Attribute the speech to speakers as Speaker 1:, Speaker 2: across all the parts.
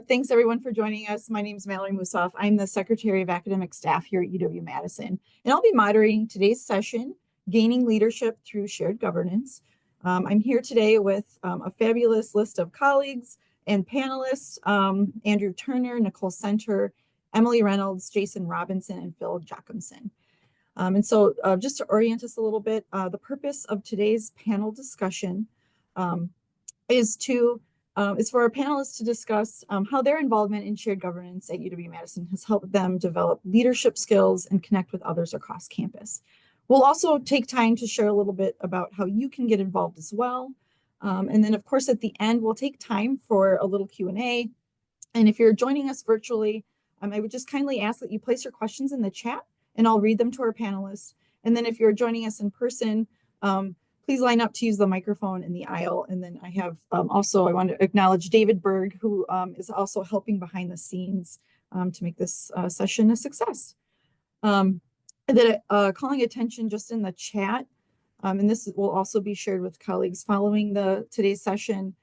Speaker 1: Thanks everyone for joining us. My name is Mallory Musoff. I'm the Secretary of Academic Staff here at UW-Madison, and I'll be moderating today's session, Gaining Leadership Through Shared Governance. I'm here today with a fabulous list of colleagues and panelists, Andrew Turner, Nicole Center, Emily Reynolds, Jason Robinson, and Phil Jocumson. Just to orient us a little bit, the purpose of today's panel discussion is for our panelists to discuss how their involvement in shared governance at UW-Madison has helped them develop leadership skills and connect with others across campus. We'll also take time to share a little bit about how you can get involved as well. And then, of course, at the end, we'll take time for a little Q&A. And if you're joining us virtually, I would just kindly ask that you place your questions in the chat, and I'll read them to our panelists. And then if you're joining us in person, please line up to use the microphone in the aisle. And then I have I want to acknowledge David Berg, who is also helping behind the scenes to make this session a success. Calling attention just in the chat, and this will also be shared with colleagues following today's session.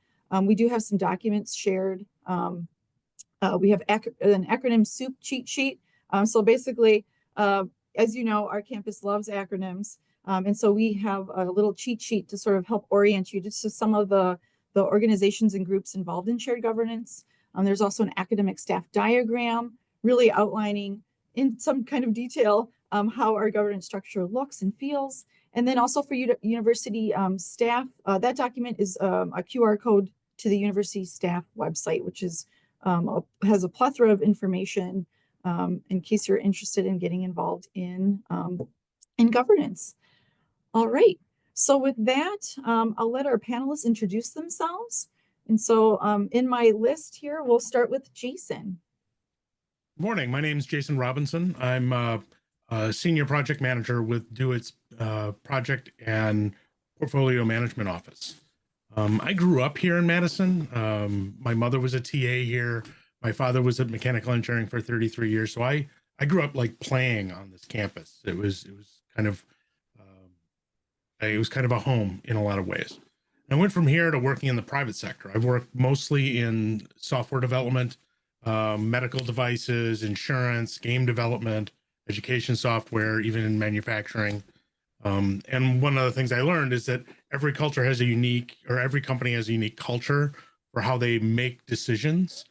Speaker 1: We do have some documents shared. We have an acronym soup cheat sheet. So basically, as you know, our campus loves acronyms. And so we have a little cheat sheet to sort of help orient you just to some of the organizations and groups involved in shared governance. There's also an academic staff diagram, really outlining in some kind of detail how our governance structure looks and feels. And then also for university staff, that document is a QR code to the university staff website, which is has a plethora of information in case you're interested in getting involved in governance. All right, so with that, I'll let our panelists introduce themselves. And so in my list here, we'll start with Jason.
Speaker 2: Good morning, my name is Jason Robinson. I'm a senior project manager with DeWitt's project and portfolio management office. I grew up here in Madison. My mother was a TA here. My father was at mechanical engineering for 33 years. So I grew up like playing on this campus. It was kind of a home in a lot of ways. I went from here to working in the private sector. I've worked mostly in software development, medical devices, insurance, game development, education software, even in manufacturing. And one of the things I learned is that every company has a unique culture for how they make decisions,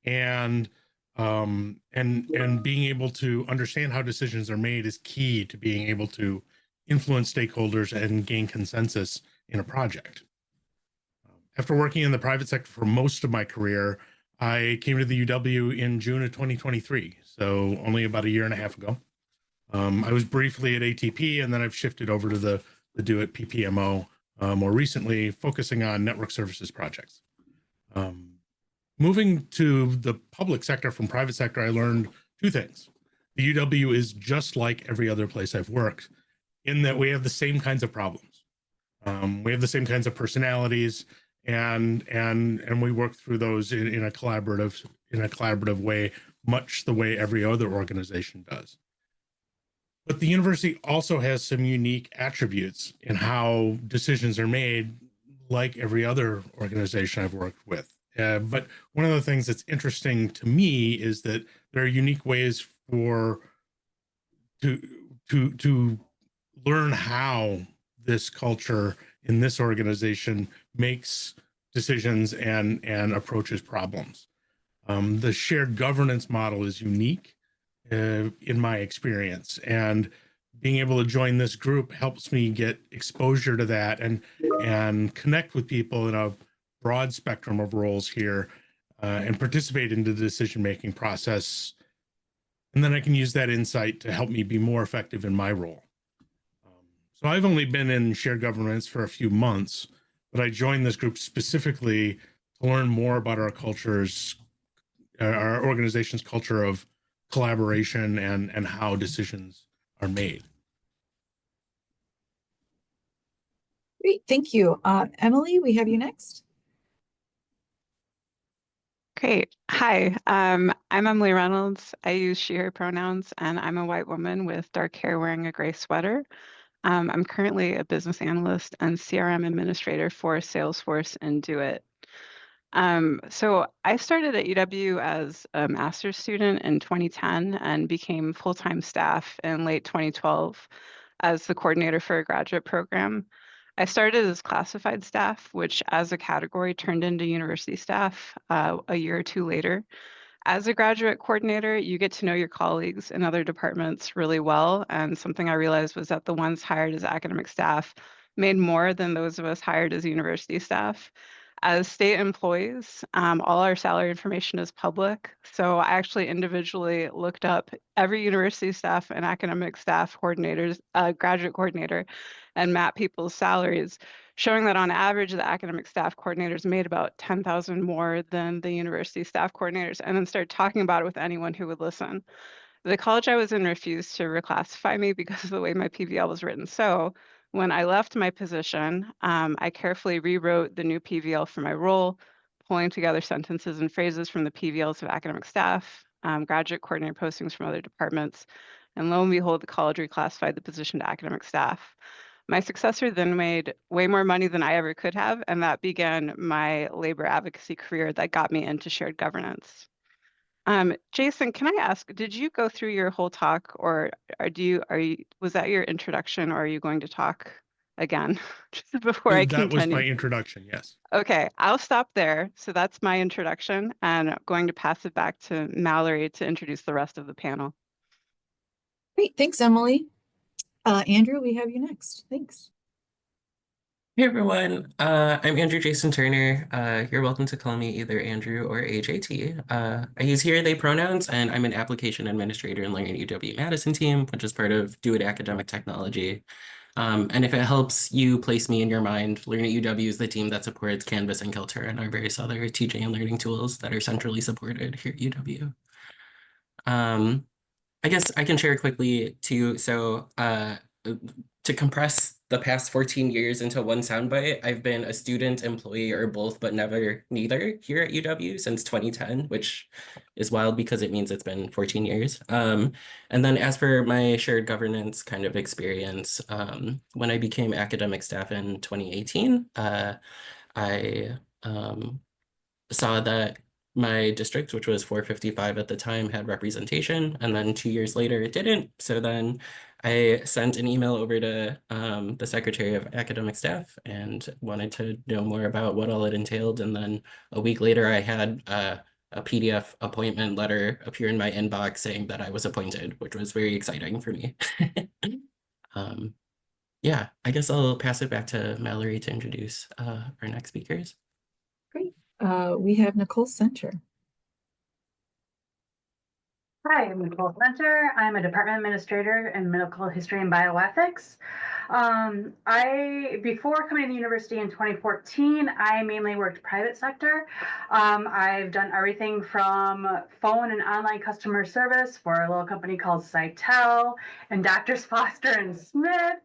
Speaker 2: and being able to understand how decisions are made is key to being able to influence stakeholders and gain consensus in a project. After working in the private sector for most of my career, I came to the UW in June of 2023, so only about a year and a half ago. I was briefly at ATP, and then I've shifted over to the DeWitt PPMO more recently, focusing on network services projects. Moving to the public sector from private sector, I learned two things. The UW is just like every other place I've worked, in that we have the same kinds of problems. We have the same kinds of personalities, and we work through those in a collaborative way, much the way every other organization does. But the university also has some unique attributes in how decisions are made, like every other organization I've worked with. But one of the things that's interesting to me is that there are unique ways to learn how this culture in this organization makes decisions and approaches problems. The shared governance model is unique in my experience, and being able to join this group helps me get exposure to that and connect with people in a broad spectrum of roles here, and participate in the decision-making process. And then I can use that insight to help me be more effective in my role. So I've only been in shared governance for a few months, but I joined this group specifically to learn more about our organization's culture of collaboration and how decisions are made.
Speaker 1: Great, thank you. Emily, we have you next.
Speaker 3: Great. Hi, I'm Emily Reynolds. I use she, her pronouns, and I'm a white woman with dark hair wearing a gray sweater. I'm currently a business analyst and CRM administrator for Salesforce and DeWitt. So I started at UW as a master's student in 2010 and became full-time staff in late 2012 as the coordinator for a graduate program. I started as classified staff, which as a category turned into university staff a year or two later. As a graduate coordinator, you get to know your colleagues in other departments really well. And something I realized was that the ones hired as academic staff made more than those of us hired as university staff. As state employees, all our salary information is public. So I actually individually looked up every university staff and academic staff coordinators, graduate coordinator, and map people's salaries, showing that on average, the academic staff coordinators made about 10,000 more than the university staff coordinators, and then started talking about it with anyone who would listen. The college I was in refused to reclassify me because of the way my PVL was written. So when I left my position, I carefully rewrote the new PVL for my role, pulling together sentences and phrases from the PVLs of academic staff, graduate coordinator postings from other departments, and lo and behold, the college reclassified the position to academic staff. My successor then made way more money than I ever could have, and that began my labor advocacy career that got me into shared governance. Jason, can I ask, did you go through your whole talk, or was that your introduction, or are you going to talk again just before I
Speaker 2: That was my
Speaker 3: continue?
Speaker 2: introduction, yes.
Speaker 3: Okay, I'll stop there. So that's my introduction, and I'm going to pass it back to Mallory to introduce the rest of the panel.
Speaker 1: Great, thanks, Emily. Andrew, we have you next. Thanks.
Speaker 4: Hey everyone, I'm Andrew Jason Turner. You're welcome to call me either Andrew or AJT. I use he, they pronouns, and I'm an application administrator in Learn at UW-Madison team, which is part of Do It Academic Technology. And if it helps you place me in your mind, Learn at UW is the team that supports Canvas and Kilter and our various other teaching and learning tools that are centrally supported here at UW. I guess I can share quickly too. So to compress the past 14 years into one soundbite, I've been a student, employee, or both, but never neither here at UW since 2010, which is wild because it means it's been 14 years. And then as for my shared governance kind of experience, when I became academic staff in 2018, I saw that my district, which was 455 at the time, had representation, and then 2 years later it didn't. So then I sent an email over to the Secretary of Academic Staff and wanted to know more about what all it entailed. And then a week later, I had a PDF appointment letter appear in my inbox saying that I was appointed, which was very exciting for me. Yeah, I guess I'll pass it back to Mallory to introduce our next speakers.
Speaker 1: Great. We have Nicole Center.
Speaker 5: Hi, I'm Nicole Center. I'm a department administrator in medical history and bioethics. Before coming to the university in 2014, I mainly worked private sector. I've done everything from phone and online customer service for a little company called Cytel and Doctors Foster and Smith.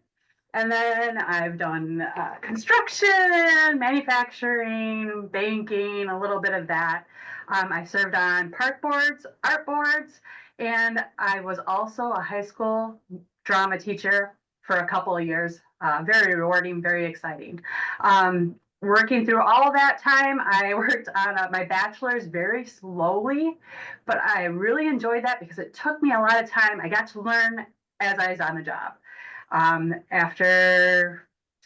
Speaker 5: And then I've done construction, manufacturing, banking, a little bit of that. I served on park boards, art boards, and I was also a high school drama teacher for a couple of years. Very rewarding, very exciting. Working through all that time, I worked on my bachelor's very slowly, but I really enjoyed that because it took me a lot of time. I got to learn as I was on the job.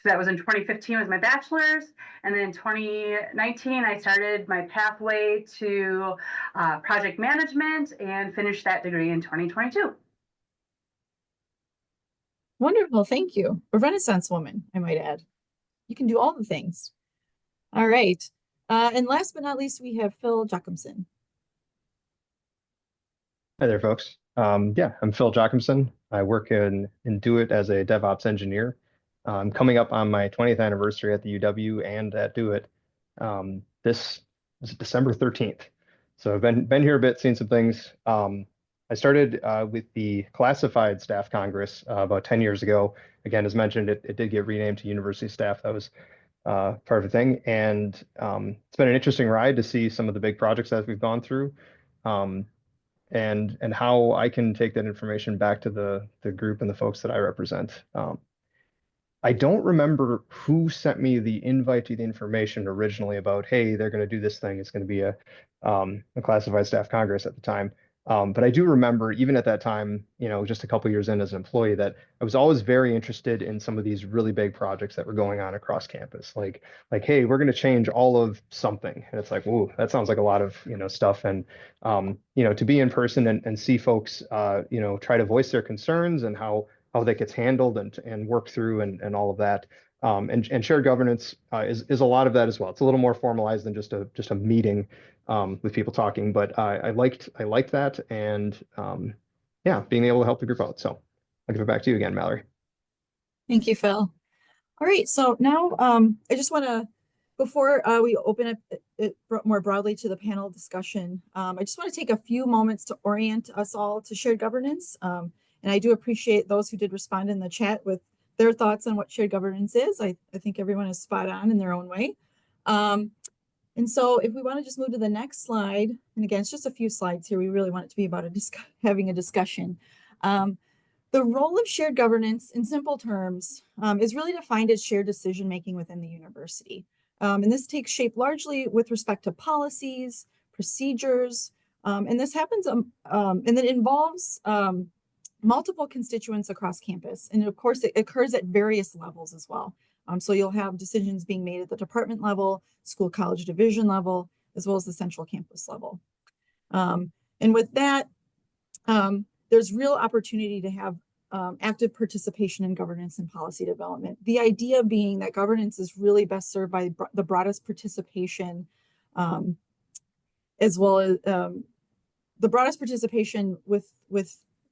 Speaker 5: So that was in 2015 was my bachelor's, and then in 2019 I started my pathway to project management and finished that degree in 2022.
Speaker 1: Wonderful, thank you. A Renaissance woman, I might add. You can do all the things. All right, and last but not least, we have Phil Jocumson.
Speaker 6: Hi there, folks. Yeah, I'm Phil Jocumson. I work in Do It as a DevOps engineer. I'm coming up on my 20th anniversary at the UW and at Do It. This is December 13th. So I've been here a bit, seen some things. I started with the Classified Staff Congress about 10 years ago. Again, as mentioned, it did get renamed to University Staff. That was part of the thing. And it's been an interesting ride to see some of the big projects that we've gone through. And how I can take that information back to the group and the folks that I represent. I don't remember who sent me the invite to the information originally about, hey, they're going to do this thing. It's going to be a classified staff congress at the time. But I do remember, even at that time, just a couple years in as an employee, that I was always very interested in some of these really big projects that were going on across campus. Like, hey, we're going to change all of something, and it's like, whoa, that sounds like a lot of stuff. And to be in person and see folks, try to voice their concerns and how that gets handled and worked through and all of that. And shared governance is a lot of that as well. It's a little more formalized than just a meeting with people talking, but I liked that, and yeah, being able to help the group out. So I'll give it back to you again, Mallory.
Speaker 1: Thank you, Phil. All right, so now I just want to, before we open up it more broadly to the panel discussion, I just want to take a few moments to orient us all to shared governance. And I do appreciate those who did respond in the chat with their thoughts on what shared governance is. I think everyone is spot on in their own way. And so if we want to just move to the next slide, and again, it's just a few slides here. We really want it to be about having a discussion. The role of shared governance, in simple terms, is really defined as shared decision-making within the university. And this takes shape largely with respect to policies, procedures, and this happens, and it involves multiple constituents across campus. And of course, it occurs at various levels as well. So you'll have decisions being made at the department level, school college division level, as well as the central campus level. And with that, there's real opportunity to have active participation in governance and policy development. The idea being that governance is really best served by the broadest participation, as well as the broadest participation with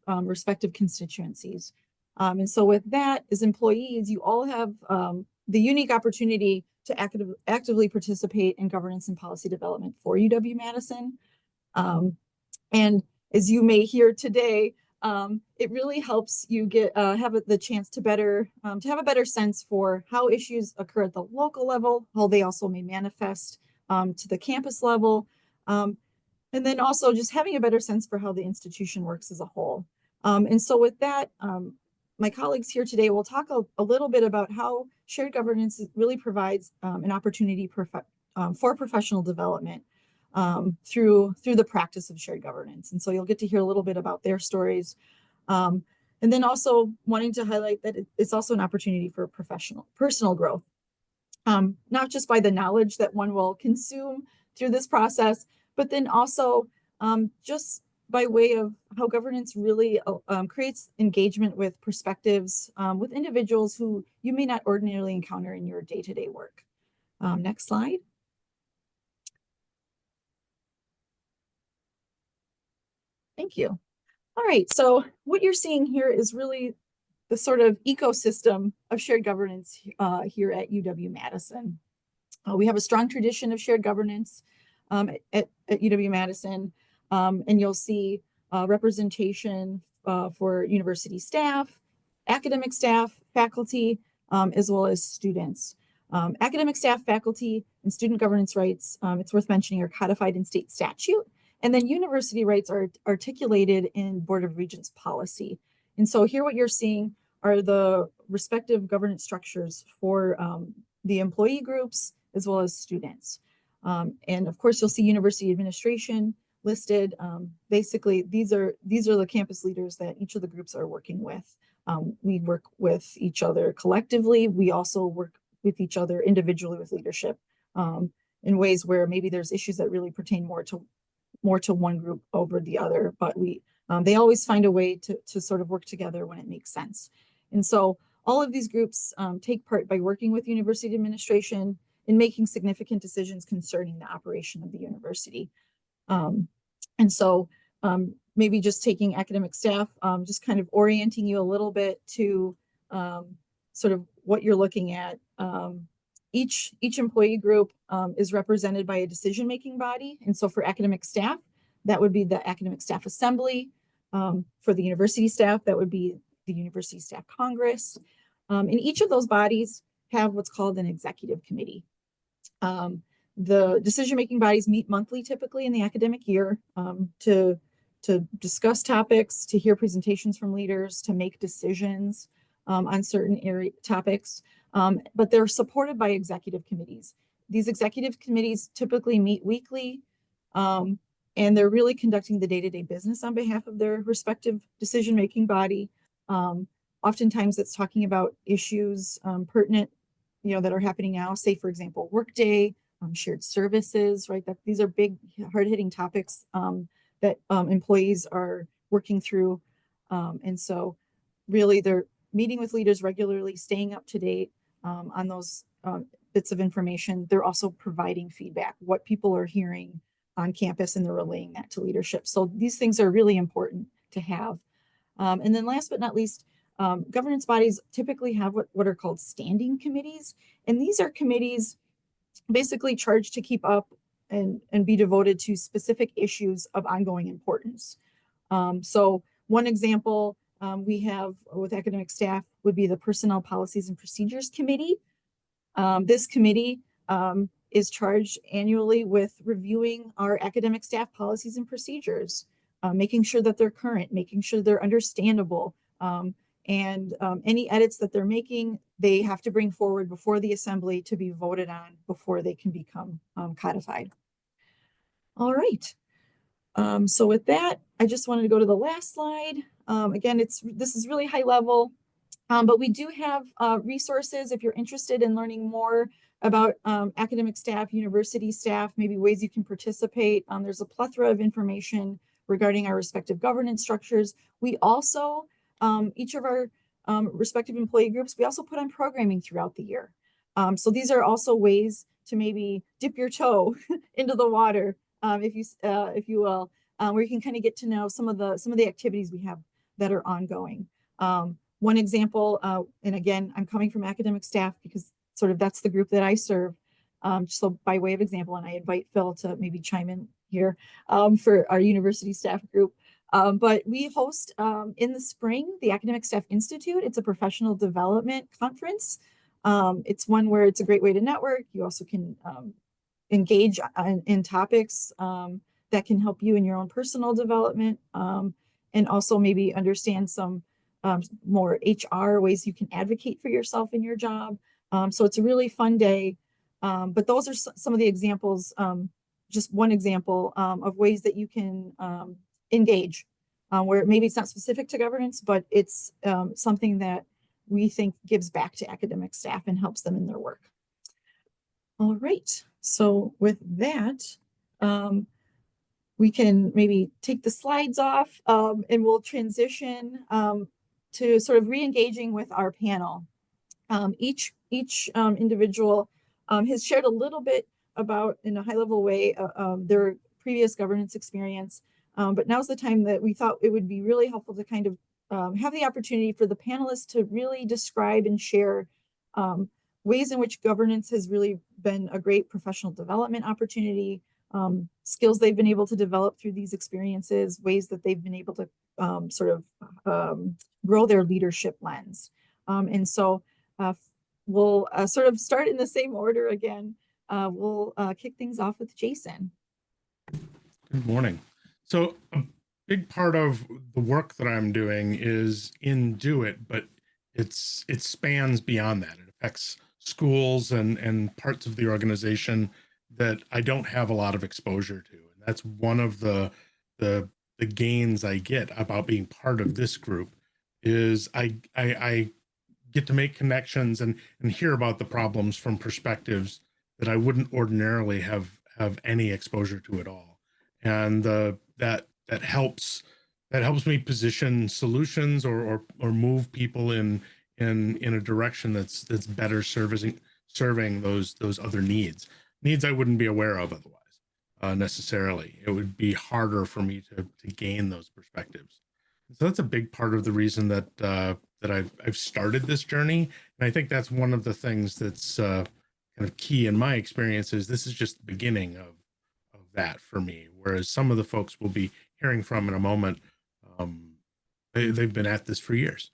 Speaker 1: respective constituencies. And so with that, as employees, you all have the unique opportunity to actively participate in governance and policy development for UW-Madison. And as you may hear today, it really helps you get have the chance to have a better sense for how issues occur at the local level, how they also may manifest to the campus level, and then also just having a better sense for how the institution works as a whole. And so with that, my colleagues here today will talk a little bit about how shared governance really provides an opportunity for professional development through the practice of shared governance. And so you'll get to hear a little bit about their stories. And then also wanting to highlight that it's also an opportunity for personal growth, not just by the knowledge that one will consume through this process, but then also just by way of how governance really creates engagement with perspectives with individuals who you may not ordinarily encounter in your day-to-day work. Next slide. Thank you. All right, so what you're seeing here is really the sort of ecosystem of shared governance here at UW-Madison. We have a strong tradition of shared governance at UW-Madison, and you'll see representation for university staff, academic staff, faculty, as well as students. Academic staff, faculty, and student governance rights, it's worth mentioning, are codified in state statute. And then university rights are articulated in Board of Regents policy. And so here what you're seeing are the respective governance structures for the employee groups as well as students. And of course, you'll see university administration listed. Basically, these are the campus leaders that each of the groups are working with. We work with each other collectively. We also work with each other individually with leadership in ways where maybe there's issues that really pertain more to one group over the other, but they always find a way to sort of work together when it makes sense. And so all of these groups take part by working with university administration in making significant decisions concerning the operation of the university. And so maybe just taking academic staff, just kind of orienting you a little bit to sort of what you're looking at. Each employee group is represented by a decision-making body. And so for academic staff, that would be the Academic Staff Assembly. For the university staff, that would be the University Staff Congress. And each of those bodies have what's called an executive committee. The decision-making bodies meet monthly, typically in the academic year, to discuss topics, to hear presentations from leaders, to make decisions. on certain area topics, but they're supported by executive committees. These executive committees typically meet weekly, and they're really conducting the day-to-day business on behalf of their respective decision-making body. Oftentimes it's talking about issues pertinent, that are happening now, say, for example, workday, shared services, right? That these are big, hard-hitting topics that employees are working through. And so really they're meeting with leaders regularly, staying up to date on those bits of information. They're also providing feedback, what people are hearing on campus, and they're relaying that to leadership. So these things are really important to have. And then last but not least, governance bodies typically have what are called standing committees. And these are committees basically charged to keep up and be devoted to specific issues of ongoing importance. So one example we have with academic staff would be the Personnel Policies and Procedures Committee. This committee is charged annually with reviewing our academic staff policies and procedures, making sure that they're current, making sure they're understandable, and any edits that they're making, they have to bring forward before the assembly to be voted on before they can become codified. All right. So with that, I just wanted to go to the last slide. Again, this is really high level, but we do have resources if you're interested in learning more about academic staff, university staff, maybe ways you can participate. There's a plethora of information regarding our respective governance structures. We also, each of our respective employee groups, we also put on programming throughout the year. So these are also ways to maybe dip your toe into the water, if you will, where you can kind of get to know some of the activities we have that are ongoing. One example, and again, I'm coming from academic staff because sort of that's the group that I serve. So by way of example, and I invite Phil to maybe chime in here for our university staff group. But we host in the spring, the Academic Staff Institute. It's a professional development conference. It's one where it's a great way to network. You also can engage in topics that can help you in your own personal development, and also maybe understand some more HR ways you can advocate for yourself in your job. So it's a really fun day. But those are some of the examples, just one example of ways that you can engage, where maybe it's not specific to governance, but it's something that we think gives back to academic staff and helps them in their work. All right, so with that, we can maybe take the slides off and we'll transition to sort of re-engaging with our panel. Each individual has shared a little bit about, in a high-level way, their previous governance experience. But now's the time that we thought it would be really helpful to kind of have the opportunity for the panelists to really describe and share ways in which governance has really been a great professional development opportunity, skills they've been able to develop through these experiences, ways that they've been able to sort of grow their leadership lens. And so we'll sort of start in the same order again. We'll kick things off with Jason.
Speaker 2: Good morning. So a big part of the work that I'm doing is in Do It, but it spans beyond that. It affects schools and parts of the organization that I don't have a lot of exposure to. And that's one of the gains I get about being part of this group is I get to make connections and hear about the problems from perspectives that I wouldn't ordinarily have any exposure to at all. And that helps me position solutions or move people in a direction that's better serving those other needs I wouldn't be aware of otherwise necessarily. It would be harder for me to gain those perspectives. So that's a big part of the reason that I've started this journey. And I think that's one of the things that's kind of key in my experience is this is just the beginning of that for me. Whereas some of the folks we'll be hearing from in a moment, they've been at this for years.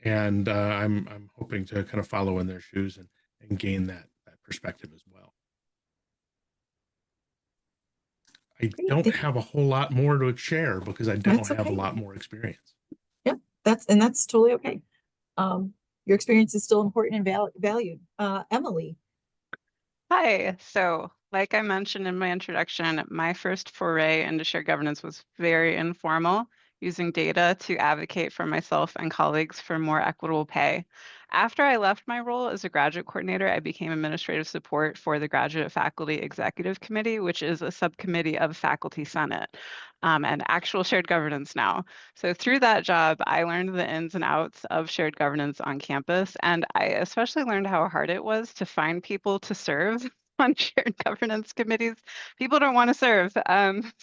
Speaker 2: And I'm hoping to kind of follow in their shoes and gain that perspective as well. I don't have a whole lot more to share because I don't have a lot more experience.
Speaker 1: Yep, that's totally okay. Your experience is still important and valued. Emily.
Speaker 3: Hi. So, like I mentioned in my introduction, my first foray into shared governance was very informal, using data to advocate for myself and colleagues for more equitable pay. After I left my role as a graduate coordinator, I became administrative support for the Graduate Faculty Executive Committee, which is a subcommittee of Faculty Senate, and actual shared governance now. So through that job, I learned the ins and outs of shared governance on campus, and I especially learned how hard it was to find people to serve on shared governance committees. People don't want to serve.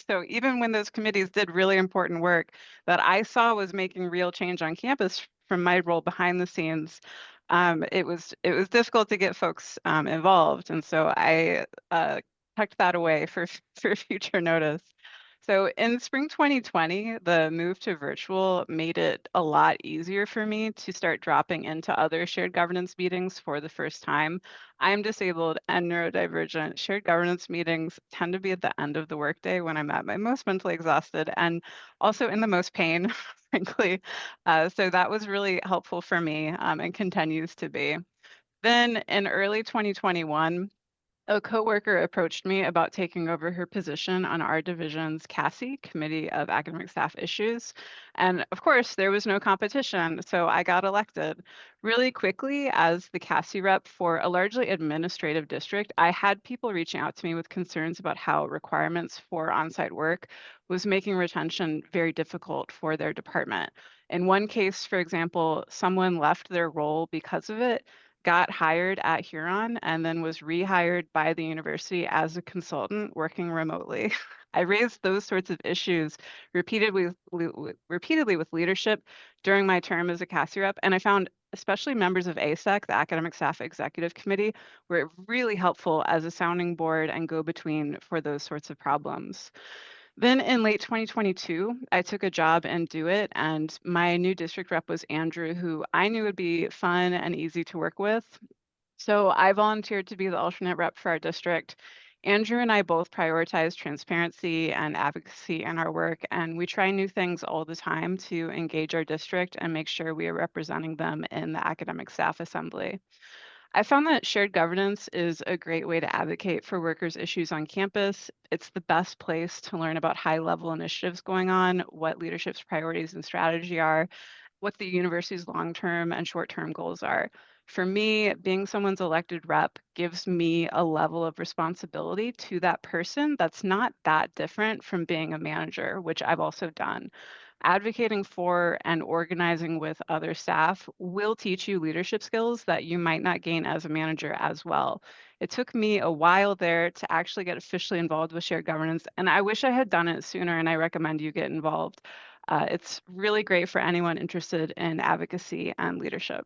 Speaker 3: So even when those committees did really important work that I saw was making real change on campus from my role behind the scenes, it was difficult to get folks involved, and so I tucked that away for for future notice. So in spring 2020, the move to virtual made it a lot easier for me to start dropping into other shared governance meetings for the first time. I'm disabled and neurodivergent. Shared governance meetings tend to be at the end of the workday when I'm at my most mentally exhausted and also in the most pain, frankly. So that was really helpful for me and continues to be. Then in early 2021, a coworker approached me about taking over her position on our division's CASI, Committee of Academic Staff Issues. And of course, there was no competition, so I got elected. Really quickly, as the CASI rep for a largely administrative district, I had people reaching out to me with concerns about how requirements for on-site work was making retention very difficult for their department. In one case, for example, someone left their role because of it, got hired at Huron, and then was rehired by the university as a consultant working remotely. I raised those sorts of issues repeatedly with leadership during my term as a CASI rep, and I found especially members of ASEC, the Academic Staff Executive Committee, were really helpful as a sounding board and go-between for those sorts of problems. Then in late 2022, I took a job in Do It, and my new district rep was Andrew, who I knew would be fun and easy to work with. So I volunteered to be the alternate rep for our district. Andrew and I both prioritize transparency and advocacy in our work, and we try new things all the time to engage our district and make sure we are representing them in the academic staff assembly. I found that shared governance is a great way to advocate for workers' issues on campus. It's the best place to learn about high-level initiatives going on, what leadership's priorities and strategy are, what the university's long-term and short-term goals are. For me, being someone's elected rep gives me a level of responsibility to that person that's not that different from being a manager, which I've also done. Advocating for and organizing with other staff will teach you leadership skills that you might not gain as a manager as well. It took me a while there to actually get officially involved with shared governance, and I wish I had done it sooner, and I recommend you get involved. It's really great for anyone interested in advocacy and leadership.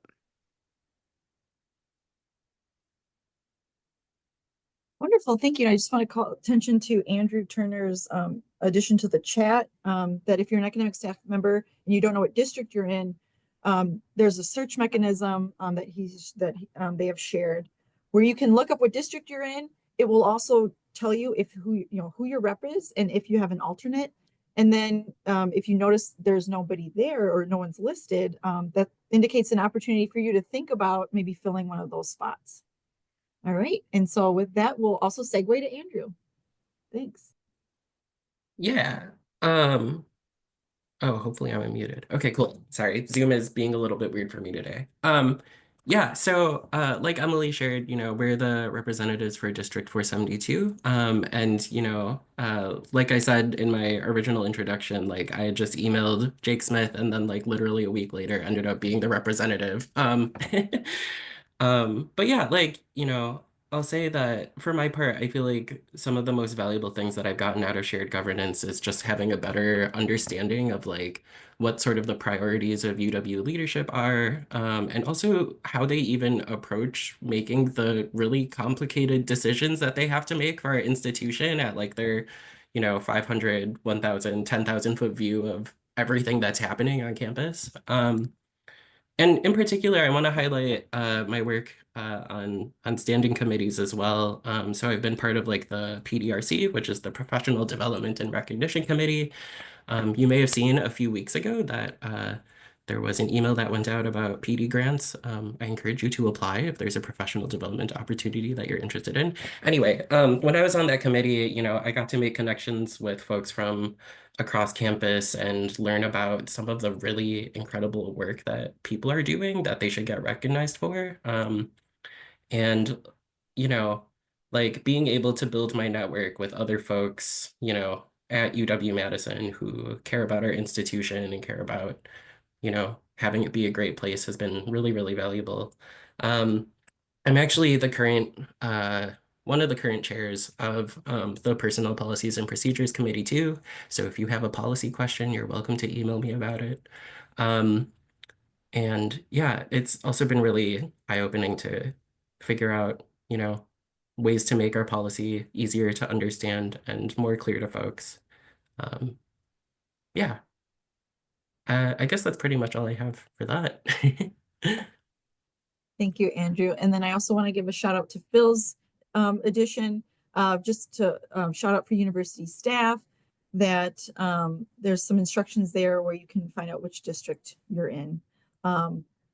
Speaker 1: Wonderful, thank you. I just want to call attention to Andrew Turner's addition to the chat, that if you're an academic staff member and you don't know what district you're in, there's a search mechanism that they have shared where you can look up what district you're in. It will also tell you who your rep is and if you have an alternate. And then if you notice there's nobody there or no one's listed, that indicates an opportunity for you to think about maybe filling one of those spots. All right. And so with that, we'll also segue to Andrew. Thanks.
Speaker 4: Yeah. Oh, hopefully I'm unmuted. Okay, cool. Sorry. Zoom is being a little bit weird for me today. Yeah, so like Emily shared, we're the representatives for District 472. And like I said in my original introduction, like I had just emailed Jake Smith and then like literally a week later ended up being the representative. But yeah, like, I'll say that for my part, I feel like some of the most valuable things that I've gotten out of shared governance is just having a better understanding of like what sort of the priorities of UW leadership are, and also how they even approach making the really complicated decisions that they have to make for our institution at like their, 500, 1,000, 10,000 foot view of everything that's happening on campus. And in particular, I want to highlight my work on standing committees as well. So I've been part of like the PDRC, which is the Professional Development and Recognition Committee. You may have seen a few weeks ago that There was an email that went out about PD grants. I encourage you to apply if there's a professional development opportunity that you're interested in. Anyway, when I was on that committee, you know, I got to make connections with folks from across campus and learn about some of the really incredible work that people are doing that they should get recognized for. And, you know, like being able to build my network with other folks, you know, at UW-Madison who care about our institution and care about, you know, having it be a great place has been really, really valuable. I'm actually the current, one of the current chairs of the Personnel Policies and Procedures Committee too. So if you have a policy question, you're welcome to email me about it. And yeah, it's also been really eye-opening to figure out, you know, ways to make our policy easier to understand and more clear to folks. Yeah, I guess that's pretty much all I have for that.
Speaker 1: Thank you, Andrew. And then I also want to give a shout out to Phil's addition, just to shout out for university staff that there's some instructions there where you can find out which district you're in.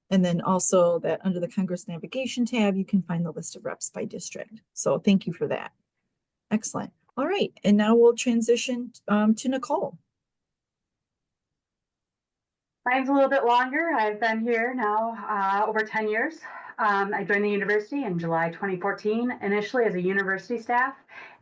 Speaker 1: And then also that under the Congress navigation tab, you can find the list of reps by district. So thank you for that. Excellent. All right. And now we'll transition to Nicole.
Speaker 5: Mine's a little bit longer. I've been here now over 10 years. I joined the university in July 2014, initially as a university staff,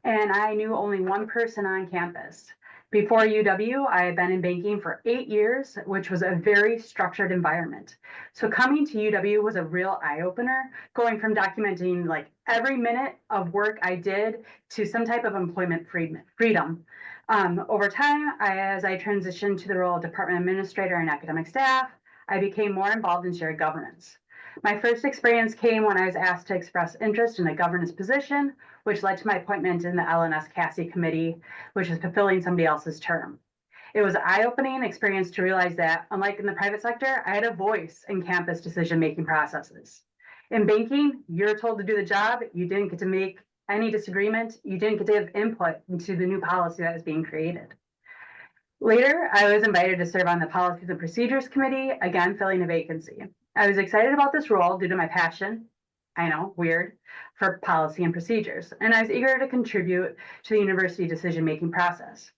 Speaker 5: and I knew only one person on campus. Before UW, I had been in banking for 8 years, which was a very structured environment. So coming to UW was a real eye-opener, going from documenting like every minute of work I did to some type of employment freedom. Over time, as I transitioned to the role of department administrator and academic staff, I became more involved in shared governance. My first experience came when I was asked to express interest in a governance position, which led to my appointment in the LNS CASI committee, which is fulfilling somebody else's term. It was an eye-opening experience to realize that, unlike in the private sector, I had a voice in campus decision-making processes. In banking, you're told to do the job, you didn't get to make any disagreement, you didn't get to have input into the new policy that was being created. Later, I was invited to serve on the Policies and Procedures Committee, again, filling a vacancy. I was excited about this role due to my passion, I know, weird, for policy and procedures, and I was eager to contribute to the university decision-making process.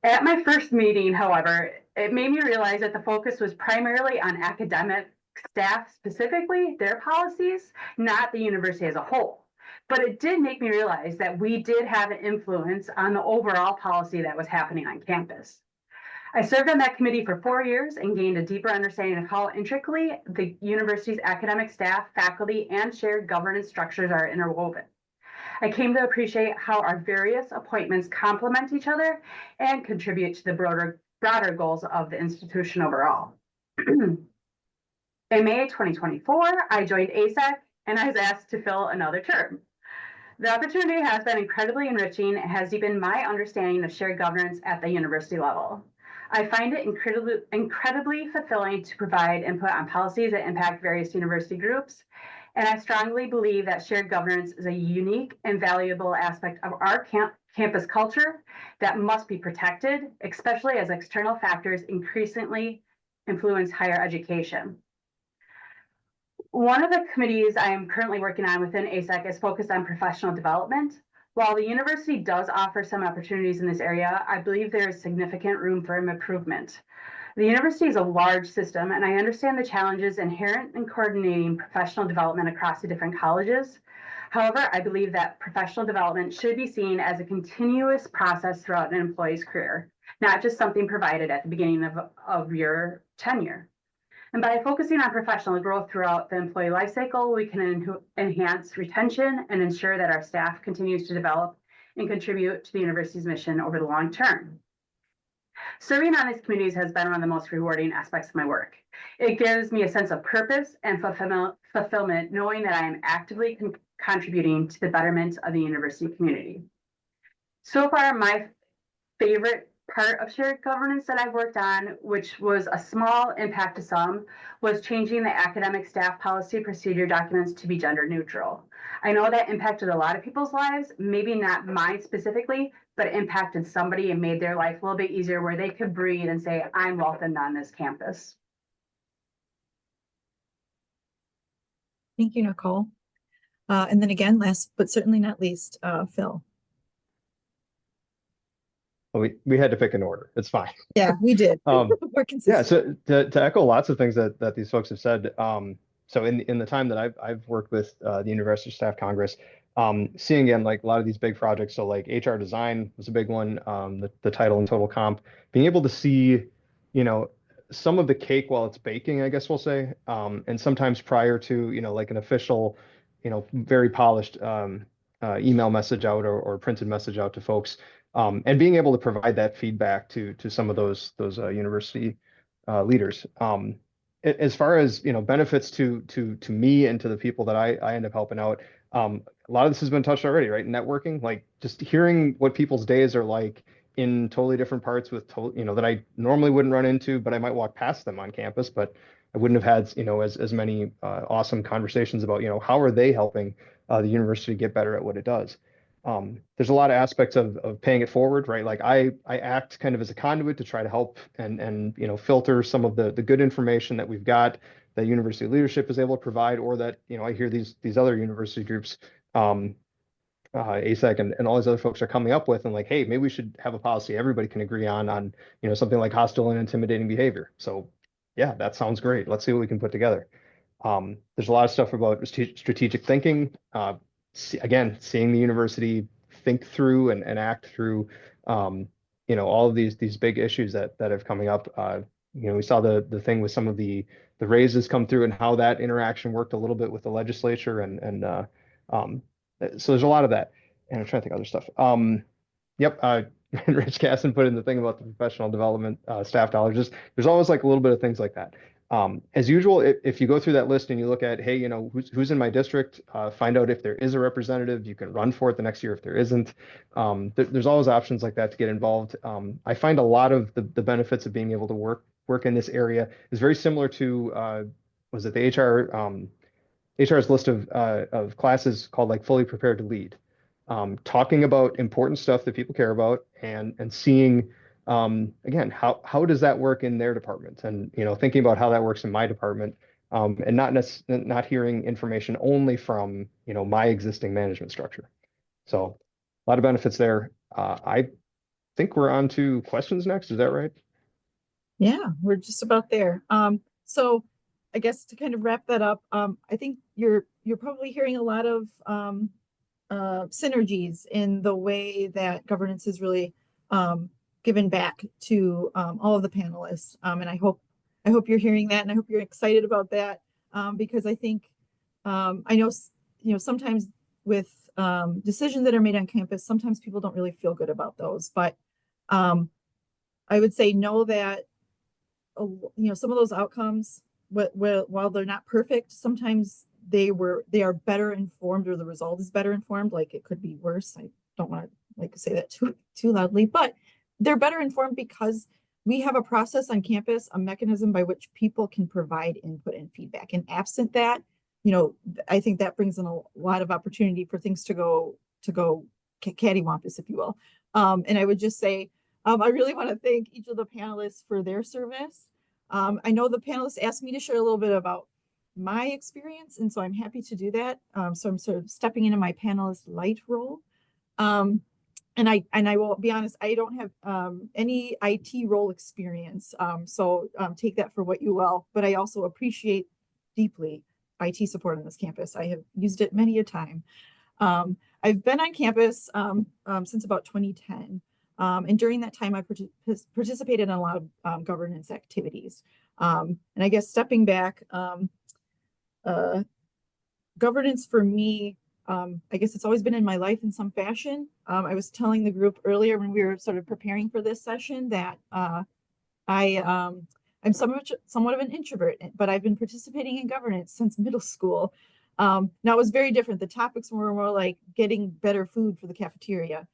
Speaker 5: At my first meeting, however, it made me realize that the focus was primarily on academic staff, specifically their policies, not the university as a whole. But it did make me realize that we did have an influence on the overall policy that was happening on campus. I served on that committee for 4 years and gained a deeper understanding of how intricately the university's academic staff, faculty, and shared governance structures are interwoven. I came to appreciate how our various appointments complement each other and contribute to the broader goals of the institution overall. In May 2024, I joined ASEC and I was asked to fill another term. The opportunity has been incredibly enriching and has deepened my understanding of shared governance at the university level. I find it incredibly fulfilling to provide input on policies that impact various university groups, and I strongly believe that shared governance is a unique and valuable aspect of our campus culture that must be protected, especially as external factors increasingly influence higher education. One of the committees I am currently working on within ASEC is focused on professional development. While the university does offer some opportunities in this area, I believe there is significant room for improvement. The university is a large system, and I understand the challenges inherent in coordinating professional development across the different colleges. However, I believe that professional development should be seen as a continuous process throughout an employee's career, not just something provided at the beginning of your tenure. And by focusing on professional growth throughout the employee lifecycle, we can enhance retention and ensure that our staff continues to develop and contribute to the university's mission over the long term. Serving on these committees has been one of the most rewarding aspects of my work. It gives me a sense of purpose and fulfillment, knowing that I am actively contributing to the betterment of the university community. So far, my favorite part of shared governance that I've worked on, which was a small impact to some, was changing the academic staff policy procedure documents to be gender neutral. I know that impacted a lot of people's lives, maybe not mine specifically, but it impacted somebody and made their life a little bit easier where they could breathe and say, I'm welcomed on this campus.
Speaker 1: Thank you, Nicole. And then again, last but certainly not least, Phil.
Speaker 6: Well, we had to pick an order. It's fine.
Speaker 1: Yeah, we did.
Speaker 6: We're Yeah,
Speaker 1: consistent.
Speaker 6: so to echo lots of things that these folks have said, so in the time that I've worked with the University Staff Congress, seeing again like a lot of these big projects, so like HR design was a big one, the title and total comp, being able to see, some of the cake while it's baking, I guess we'll say, and sometimes prior to, like an official, very polished email message out or printed message out to folks. And being able to provide that feedback to some of those university leaders. As far as benefits to me and to the people that I end up helping out, a lot of this has been touched already, right? Networking, like just hearing what people's days are like in totally different parts with that I normally wouldn't run into, but I might walk past them on campus, but I wouldn't have had as many awesome conversations about how are they helping the university get better at what it does. There's a lot of aspects of paying it forward, right? Like I act kind of as a conduit to try to help and filter some of the good information that we've got that university leadership is able to provide, or that I hear these other university groups, ASEC and all these other folks are coming up with, and like, hey, maybe we should have a policy everybody can agree on something like hostile and intimidating behavior. So yeah, that sounds great. Let's see what we can put together. There's a lot of stuff about strategic thinking. Again, seeing the university think through and act through, all of these big issues that have coming up. We saw the thing with some of the raises come through and how that interaction worked a little bit with the legislature so there's a lot of that. And I'm trying to think of other stuff. Yep. Rich Casson put in the thing about the professional development staff dollars. There's always like a little bit of things like that. As usual, if you go through that list and you look at, hey, who's in my district, find out if there is a representative, you can run for it the next year if there isn't. There's always options like that to get involved. I find a lot of the benefits of being able to work in this area is very similar to, was it the HR's list of classes called like Fully Prepared to Lead. Talking about important stuff that people care about and seeing again, how does that work in their department, and thinking about how that works in my department, and not hearing information only from my existing management structure. So a lot of benefits there. I think we're on to questions next. Is that right?
Speaker 1: Yeah, we're just about there. So I guess to kind of wrap that up, I think you're probably hearing a lot of synergies in the way that governance is really given back to all of the panelists. And I hope you're hearing that, and I hope you're excited about that, because I think I know sometimes with decisions that are made on campus, sometimes people don't really feel good about those. But I would say know that some of those outcomes, while they're not perfect, sometimes they are better informed, or the result is better informed. Like it could be worse. I don't want to say that too loudly, but they're better informed because we have a process on campus, a mechanism by which people can provide input and feedback. And absent that, I think that brings in a lot of opportunity for things to go cattywampus, if you will. And I would just say, I really want to thank each of the panelists for their service. I know the panelists asked me to share a little bit about my experience, and so I'm happy to do that. So I'm sort of stepping into my panelist light role. And I will be honest, I don't have any IT role experience. So take that for what you will, but I also appreciate deeply IT support on this campus. I have used it many a time. I've been on campus since about 2010. And during that time, I participated in a lot of governance activities. And I guess stepping back, governance for me, I guess it's always been in my life in some fashion. I was telling the group earlier when we were sort of preparing for this session that I'm somewhat of an introvert, but I've been participating in governance since middle school. Now it was very different. The topics were more like getting better food for the cafeteria.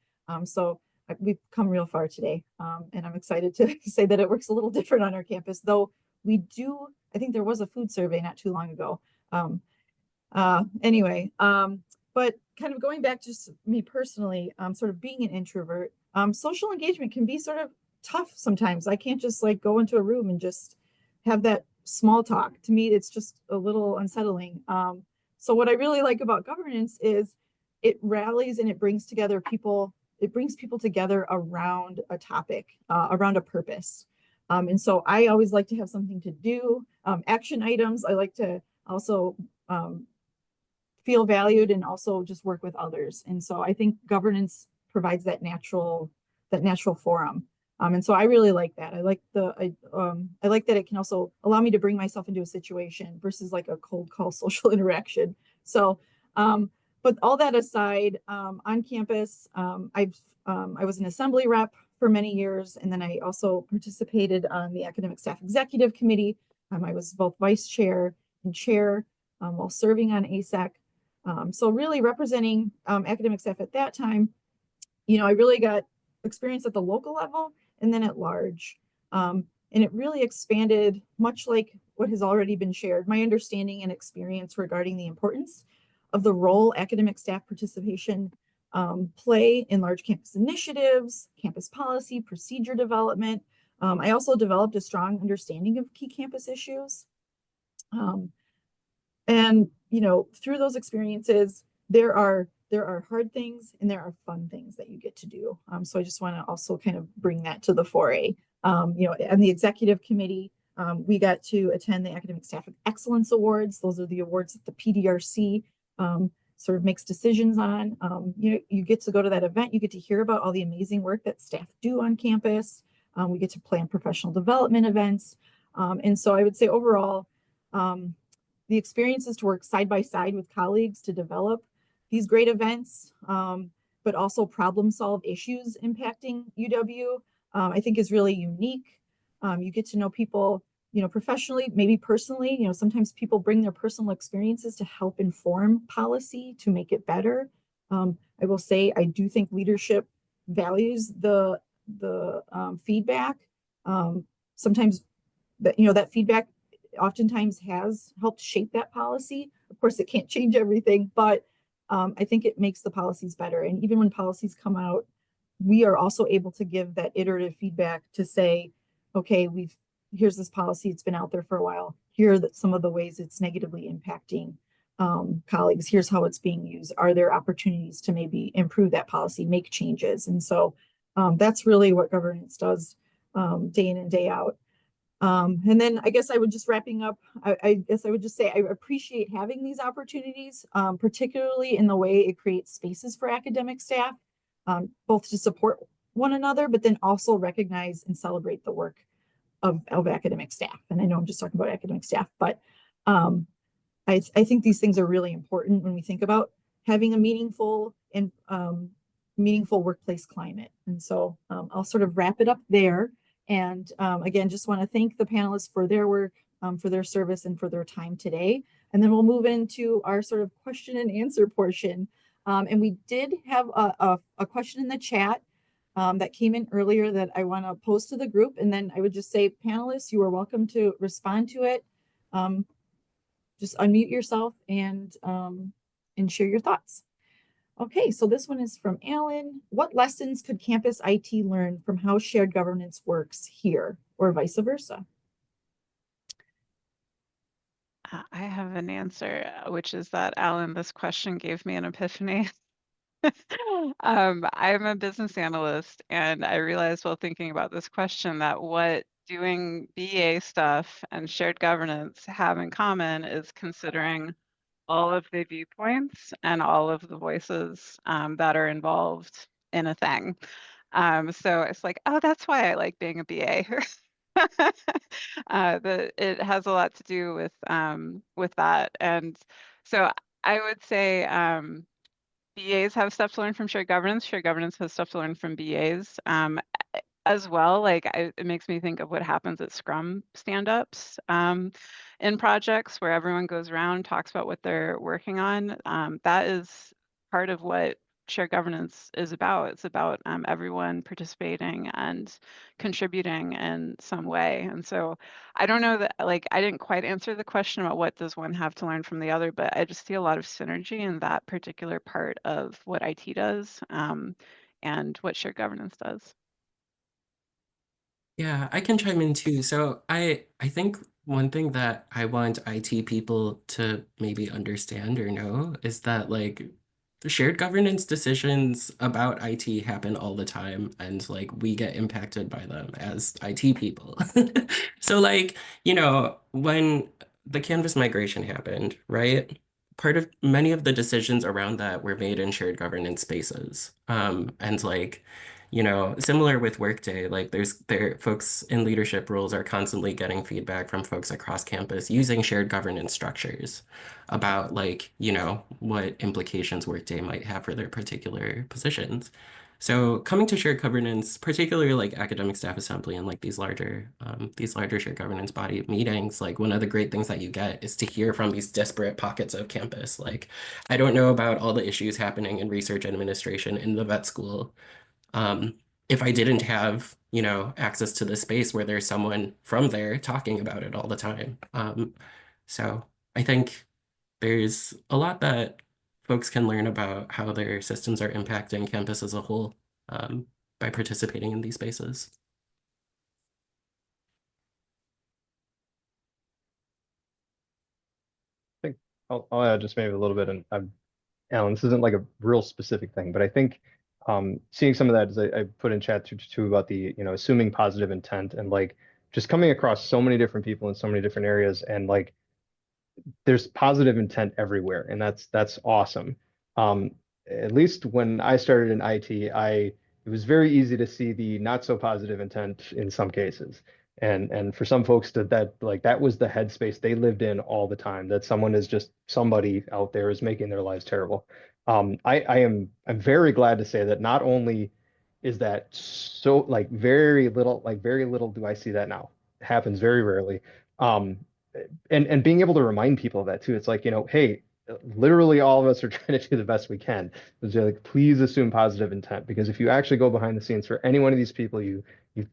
Speaker 1: So we've come real far today, and I'm excited to say that it works a little different on our campus, though I think there was a food survey not too long ago. Anyway, but kind of going back just me personally, sort of being an introvert, social engagement can be sort of tough sometimes. I can't just like go into a room and just have that small talk. To me, it's just a little unsettling. So what I really like about governance is it rallies and it brings together people, it brings people together around a topic, around a purpose. And so I always like to have something to do, action items. I like to also feel valued and also just work with others. And so I think governance provides that natural forum. And so I really like that. I like that it can also allow me to bring myself into a situation versus like a cold call social interaction. So, but all that aside, on campus, I was an assembly rep for many years, and then I also participated on the academic staff executive committee. I was both vice chair and chair while serving on ASEC. So really representing academic staff at that time, I really got experience at the local level and then at large. And it really expanded, much like what has already been shared, my understanding and experience regarding the importance of the role academic staff participation play in large campus initiatives, campus policy, procedure development. I also developed a strong understanding of key campus issues. And through those experiences, there are hard things and there are fun things that you get to do. So I just want to also kind of bring that to the foray. And the executive committee, we got to attend the Academic Staff Excellence Awards. Those are the awards that the PDRC sort of makes decisions on. You get to go to that event. You get to hear about all the amazing work that staff do on campus. We get to plan professional development events. And so I would say overall, the experience is to work side by side with colleagues to develop these great events, but also problem solve issues impacting UW, I think is really unique. You get to know people, professionally, maybe personally. Sometimes people bring their personal experiences to help inform policy to make it better. I will say I do think leadership values the feedback. Sometimes that feedback oftentimes has helped shape that policy. Of course, it can't change everything, but I think it makes the policies better. And even when policies come out, we are also able to give that iterative feedback to say, okay, here's this policy, it's been out there for a while. Here are some of the ways it's negatively impacting colleagues. Here's how it's being used. Are there opportunities to maybe improve that policy, make changes? And so that's really what governance does day in and day out. And then I guess I would just wrapping up, I guess I would just say I appreciate having these opportunities, particularly in the way it creates spaces for academic staff, both to support one another, but then also recognize and celebrate the work of academic staff. And I know I'm just talking about academic staff, but I think these things are really important when we think about having a meaningful and meaningful workplace climate. And so I'll sort of wrap it up there. And again, just want to thank the panelists for their work, for their service, and for their time today. And then we'll move into our sort of question and answer portion. And we did have a question in the chat that came in earlier that I want to pose to the group. And then I would just say, panelists, you are welcome to respond to it. Just unmute yourself and share your thoughts. Okay, so this one is from Alan. What lessons could campus IT learn from how shared governance works here, or vice versa?
Speaker 3: I have an answer, which is that, Alan, this question gave me an epiphany. I'm a business analyst, and I realized while thinking about this question that what doing BA stuff and shared governance have in common is considering all of the viewpoints and all of the voices that are involved in a thing. So it's like, oh, that's why I like being a BA. It has a lot to do with that. And so I would say BAs have stuff to learn from shared governance. Shared governance has stuff to learn from BAs. As well, it makes me think of what happens at Scrum stand-ups in projects where everyone goes around, talks about what they're working on. That is part of what shared governance is about. It's about everyone participating and contributing in some way. And so I don't know that, I didn't quite answer the question about what does one have to learn from the other, but I just see a lot of synergy in that particular part of what IT does and what shared governance does.
Speaker 4: Yeah, I can chime in too. So I think one thing that I want IT people to maybe understand or know is that like the shared governance decisions about IT happen all the time, and like we get impacted by them as IT people. So like, when the Canvas migration happened, right? Part of many of the decisions around that were made in shared governance spaces. And like, similar with Workday, like there folks in leadership roles are constantly getting feedback from folks across campus using shared governance structures about like, what implications Workday might have for their particular positions. So coming to shared governance, particularly like academic staff assembly and like these larger shared governance body meetings, like one of the great things that you get is to hear from these disparate pockets of campus. Like, I don't know about all the issues happening in research administration in the vet school, um, if I didn't have, access to the space where there's someone from there talking about it all the time. So I think there's a lot that folks can learn about how their systems are impacting campus as a whole, by participating in these spaces.
Speaker 6: I think I'll add just maybe a little bit, and Alan, this isn't like a real specific thing, but I think seeing some of that as I put in chat too about the, assuming positive intent and like just coming across so many different people in so many different areas, and like there's positive intent everywhere, and that's awesome. Um, at least when I started in IT, it was very easy to see the not so positive intent in some cases. And for some folks that like that was the headspace they lived in all the time, that someone is just somebody out there is making their lives terrible. I'm very glad to say that not only is that so like very little do I see that now. It happens very rarely. Um, and being able to remind people of that too. It's like, hey, literally all of us are trying to do the best we can. It's like, please assume positive intent, because if you actually go behind the scenes for any one of these people you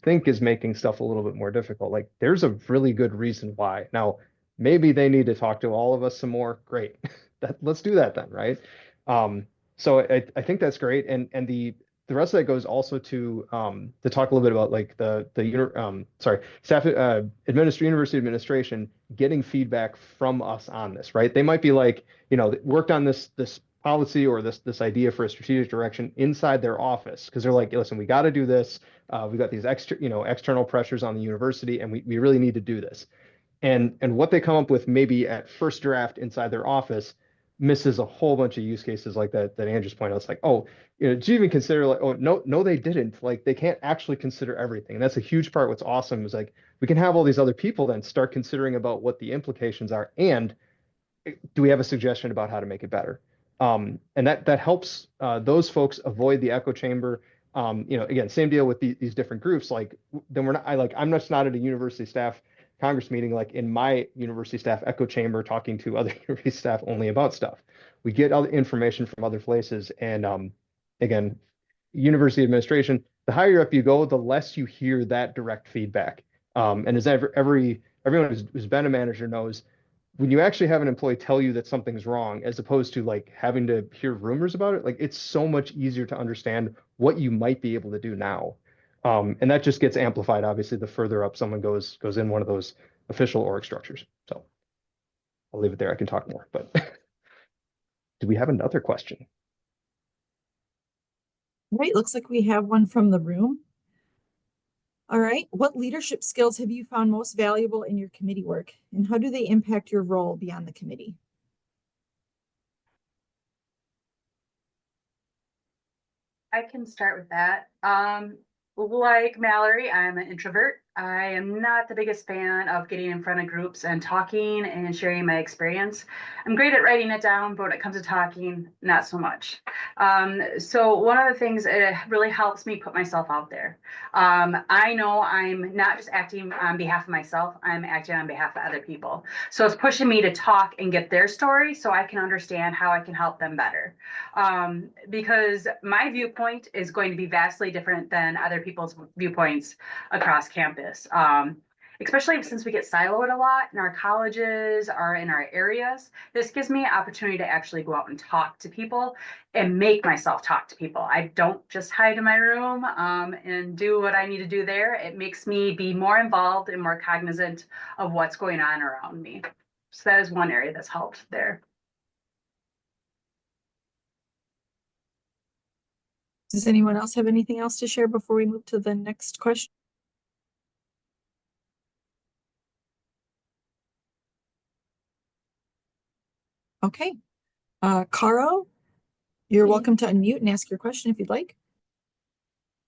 Speaker 6: think is making stuff a little bit more difficult, like there's a really good reason why. Now, maybe they need to talk to all of us some more. Great. Let's do that then, right? So I think that's great. And the rest of that goes also to talk a little bit about like staff university administration getting feedback from us on this, right? They might be like, worked on this policy or this idea for a strategic direction inside their office, because they're like, listen, we got to do this. We've got these external pressures on the university, and we really need to do this. And what they come up with maybe at first draft inside their office misses a whole bunch of use cases like that Andrew's pointed out. It's like, oh, did you even consider, like, oh no they didn't, like they can't actually consider everything. And that's a huge part. What's awesome is like we can have all these other people then start considering about what the implications are, and do we have a suggestion about how to make it better? And that helps those folks avoid the echo chamber. Again, same deal with these different groups. Like then I'm just not at a university staff Congress meeting, like in my university staff echo chamber talking to other university staff only about stuff. We get other information from other places. And again, university administration, the higher up you go, the less you hear that direct feedback. And as everyone who's been a manager knows, when you actually have an employee tell you that something's wrong, as opposed to like having to hear rumors about it, like it's so much easier to understand what you might be able to do now. And that just gets amplified, obviously, the further up someone goes in one of those official org structures. So I'll leave it there. I can talk more, but do we have another question?
Speaker 1: Right, looks like we have one from the room. All right, what leadership skills have you found most valuable in your committee work, and how do they impact your role beyond the committee?
Speaker 5: I can start with that. Like Mallory, I'm an introvert. I am not the biggest fan of getting in front of groups and talking and sharing my experience. I'm great at writing it down, but when it comes to talking, not so much. So one of the things it really helps me put myself out there. I know I'm not just acting on behalf of myself, I'm acting on behalf of other people. So it's pushing me to talk and get their story so I can understand how I can help them better. Because my viewpoint is going to be vastly different than other people's viewpoints across campus. especially since we get siloed a lot in our colleges or in our areas. This gives me an opportunity to actually go out and talk to people and make myself talk to people. I don't just hide in my room and do what I need to do there. It makes me be more involved and more cognizant of what's going on around me. So that is one area that's helped there.
Speaker 1: Does anyone else have anything else to share before we move to the next question? Okay. Caro, you're welcome to unmute and ask your question if you'd like.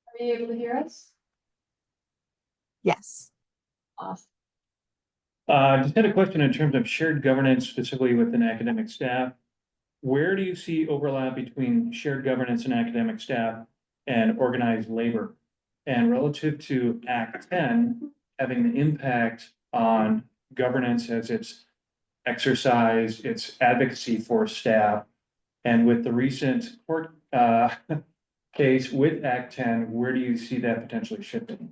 Speaker 7: Are you able to hear us?
Speaker 1: Yes.
Speaker 7: Awesome.
Speaker 8: Just had a question in terms of shared governance, specifically within academic staff. Where do you see overlap between shared governance and academic staff and organized labor? And relative to Act 10 having the impact on governance as its exercise, its advocacy for staff, and with the recent court case with Act 10, where do you see that potentially shifting?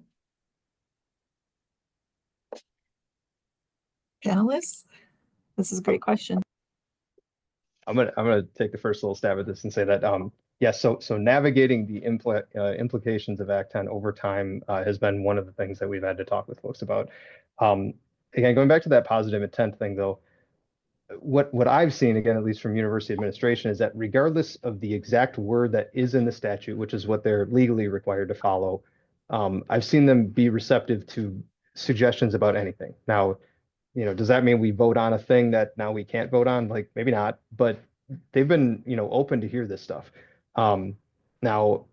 Speaker 1: Panelists, this is a great question.
Speaker 6: I'm gonna take the first little stab at this and say that yes, so navigating the implications of Act 10 over time has been one of the things that we've had to talk with folks about. Again, going back to that positive intent thing though, what I've seen, again, at least from university administration, is that regardless of the exact word that is in the statute, which is what they're legally required to follow, I've seen them be receptive to suggestions about anything. Now, you know, does that mean we vote on a thing that now we can't vote on? Like, maybe not, but they've been, you know, open to hear this stuff. Now,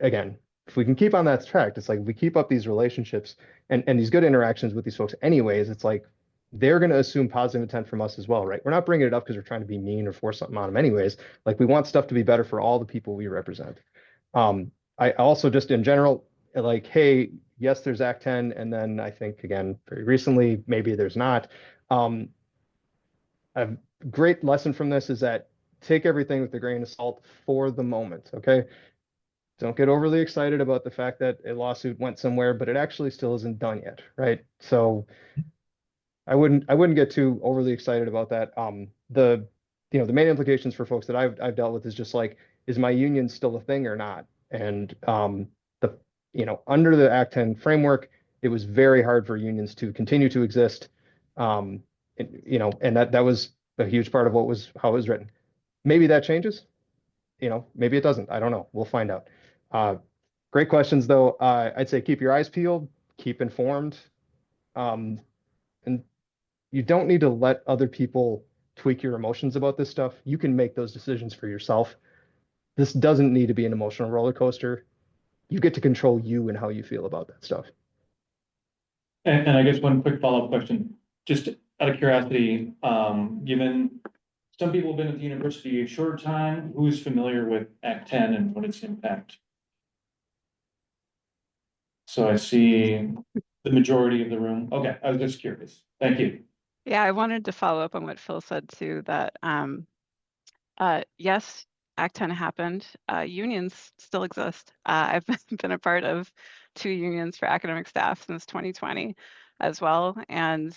Speaker 6: again, if we can keep on that track, it's like we keep up these relationships and these good interactions with these folks anyways, it's like they're going to assume positive intent from us as well, right? We're not bringing it up because we're trying to be mean or force something on them anyways. Like, we want stuff to be better for all the people we represent. I also just in general, like, hey, yes, there's Act 10, and then I think, again, very recently, maybe there's not. A great lesson from this is that take everything with a grain of salt for the moment, okay? Don't get overly excited about the fact that a lawsuit went somewhere, but it actually still isn't done yet, right? So I wouldn't get too overly excited about that. The main implications for folks that I've dealt with is just like, is my union still a thing or not? And under the Act 10 framework, it was very hard for unions to continue to exist. And that was a huge part of how it was written. Maybe that changes, maybe it doesn't. I don't know. We'll find out. Great questions though. I'd say keep your eyes peeled, keep informed. And you don't need to let other people tweak your emotions about this stuff. You can make those decisions for yourself. This doesn't need to be an emotional roller coaster. You get to control you and how you feel about that stuff.
Speaker 8: And I guess one quick follow-up question, just out of curiosity, given some people have been at the university a short time, who's familiar with Act 10 and what its impact? So I see the majority of the room. Okay, I was just curious. Thank you.
Speaker 3: Yeah, I wanted to follow up on what Phil said too, that yes, Act 10 happened. Unions still exist. I've been a part of 2 unions for academic staff since 2020 as well. And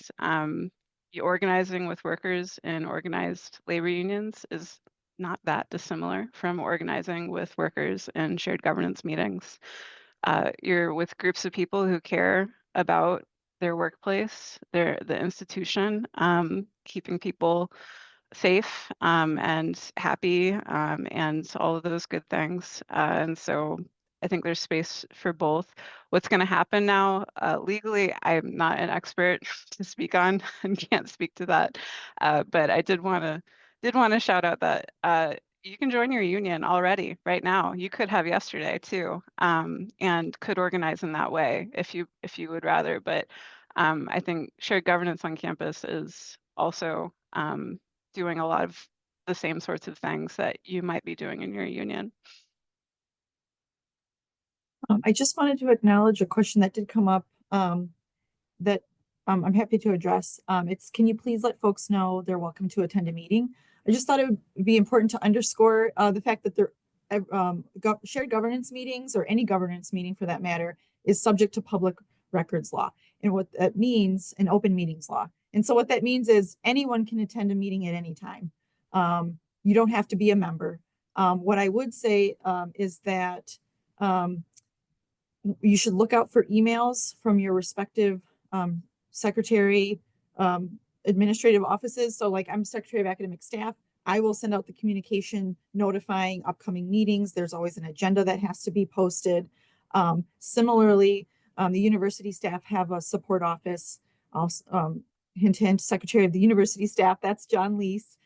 Speaker 3: organizing with workers in organized labor unions is not that dissimilar from organizing with workers in shared governance meetings. You're with groups of people who care about their workplace, the institution, keeping people safe and happy and all of those good things. And so I think there's space for both. What's going to happen now legally, I'm not an expert to speak on and can't speak to that. But I did want to shout out that you can join your union already right now. You could have yesterday too, and could organize in that way if you would rather. But I think shared governance on campus is also doing a lot of the same sorts of things that you might be doing in your union.
Speaker 1: I just wanted to acknowledge a question that did come up that I'm happy to address. It's, can you please let folks know they're welcome to attend a meeting? I just thought it would be important to underscore the fact that shared governance meetings, or any governance meeting for that matter, is subject to public records law. And what that means, an open meetings law. And so what that means is anyone can attend a meeting at any time. You don't have to be a member. What I would say is that you should look out for emails from your respective secretary, administrative offices. So like I'm Secretary of Academic Staff. I will send out the communication notifying upcoming meetings. There's always an agenda that has to be posted. Similarly, the university staff have a support office. Also, hint, hint, Secretary of the University Staff, that's John Leese.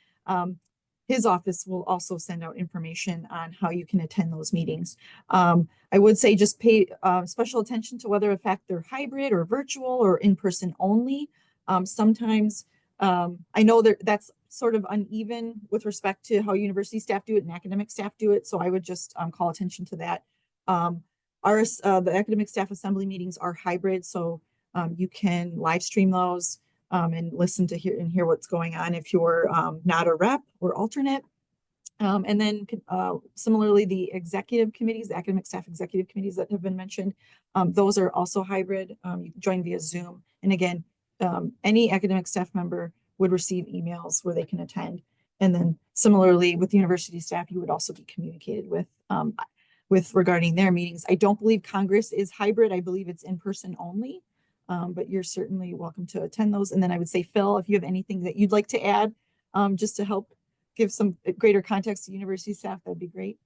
Speaker 1: His office will also send out information on how you can attend those meetings. I would say just pay special attention to whether in fact they're hybrid or virtual or in person only. Sometimes I know that's sort of uneven with respect to how university staff do it and academic staff do it. So I would just call attention to that. The academic staff assembly meetings are hybrid, so you can live stream those and listen to hear what's going on if you're not a rep or alternate. And then similarly, the executive committees, the academic staff executive committees that have been mentioned, those are also hybrid. You can join via Zoom. And again, any academic staff member would receive emails where they can attend. And then similarly with university staff, you would also be communicated with regarding their meetings. I don't believe Congress is hybrid. I believe it's in person only, but you're certainly welcome to attend those. And then I would say, Phil, if you have anything that you'd like to add, just to help give some greater context to university staff, that'd be great.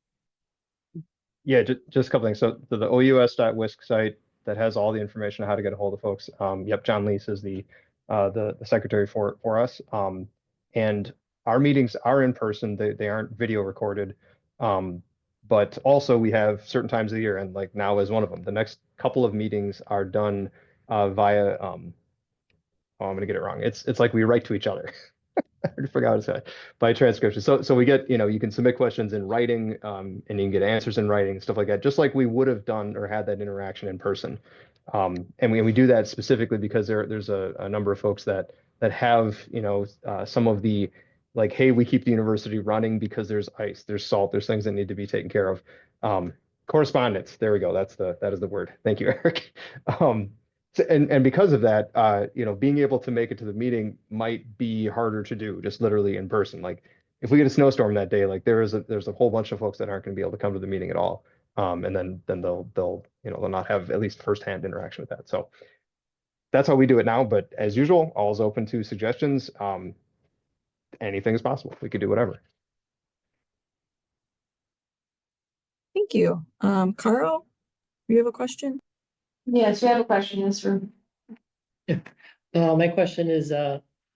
Speaker 6: Yeah, just a couple things. So the ous.wisc site that has all the information on how to get a hold of folks. Yep, John Leese is the secretary for us. And our meetings are in person. They aren't video recorded. But also we have certain times of the year, and like now is one of them. The next couple of meetings are done via I'm gonna get it wrong. It's like we write to each other. I forgot to say by transcription. So we get, you can submit questions in writing, and you can get answers in writing, stuff like that, just like we would have done or had that interaction in person. And we do that specifically because there's a number of folks that have, some of the like, hey, we keep the university running because there's ice, there's salt, there's things that need to be taken care of. Correspondence. There we go. That is the word. Thank you, Eric. And because of that, being able to make it to the meeting might be harder to do just literally in person. Like if we get a snowstorm that day, like there's a whole bunch of folks that aren't going to be able to come to the meeting at all. And then they'll not have at least firsthand interaction with that. So that's how we do it now. But as usual, all's open to suggestions. Anything is possible. We could do whatever.
Speaker 1: Thank you. Carl, you have a question?
Speaker 7: Yes, we have a question in this room.
Speaker 9: My question is,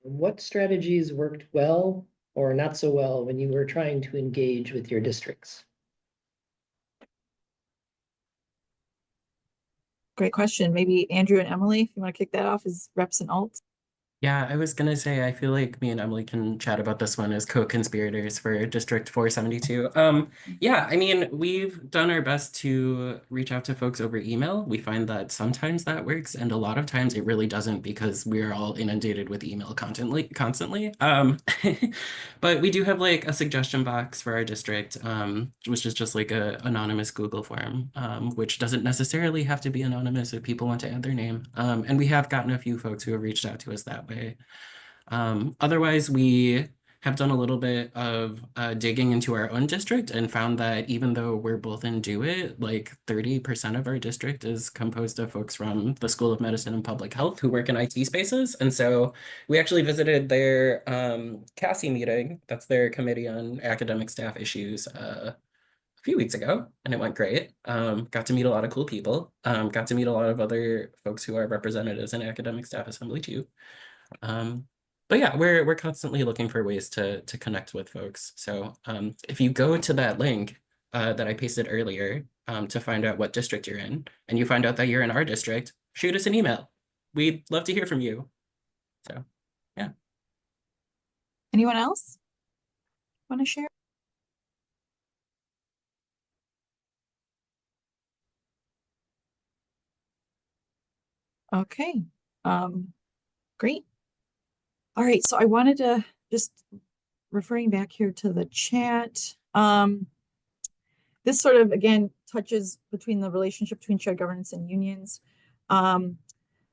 Speaker 9: what strategies worked well or not so well when you were trying to engage with your districts?
Speaker 1: Great question. Maybe Andrew and Emily, if you want to kick that off as reps and alts.
Speaker 4: Yeah, I was gonna say, I feel like me and Emily can chat about this one as co-conspirators for District 472. Yeah, I mean, we've done our best to reach out to folks over email. We find that sometimes that works, and a lot of times it really doesn't because we're all inundated with email constantly. But we do have like a suggestion box for our district, which is just like a anonymous Google form, which doesn't necessarily have to be anonymous if people want to add their name. And we have gotten a few folks who have reached out to us that way. Otherwise, we have done a little bit of digging into our own district and found that even though we're both in DoIT, like 30% of our district is composed of folks from the School of Medicine and Public Health who work in IT spaces. And so we actually visited their CASI meeting, that's their Committee on Academic Staff Issues, a few weeks ago, and it went great. Got to meet a lot of cool people, got to meet a lot of other folks who are representatives in Academic Staff Assembly too. But yeah, we're constantly looking for ways to connect with folks. So if you go to that link that I pasted earlier to find out what district you're in, and you find out that you're in our district, shoot us an email. We'd love to hear from you. So yeah.
Speaker 1: Anyone else want to share? Okay, great. All right, so I wanted to just referring back here to the chat. This sort of, again, touches between the relationship between shared governance and unions.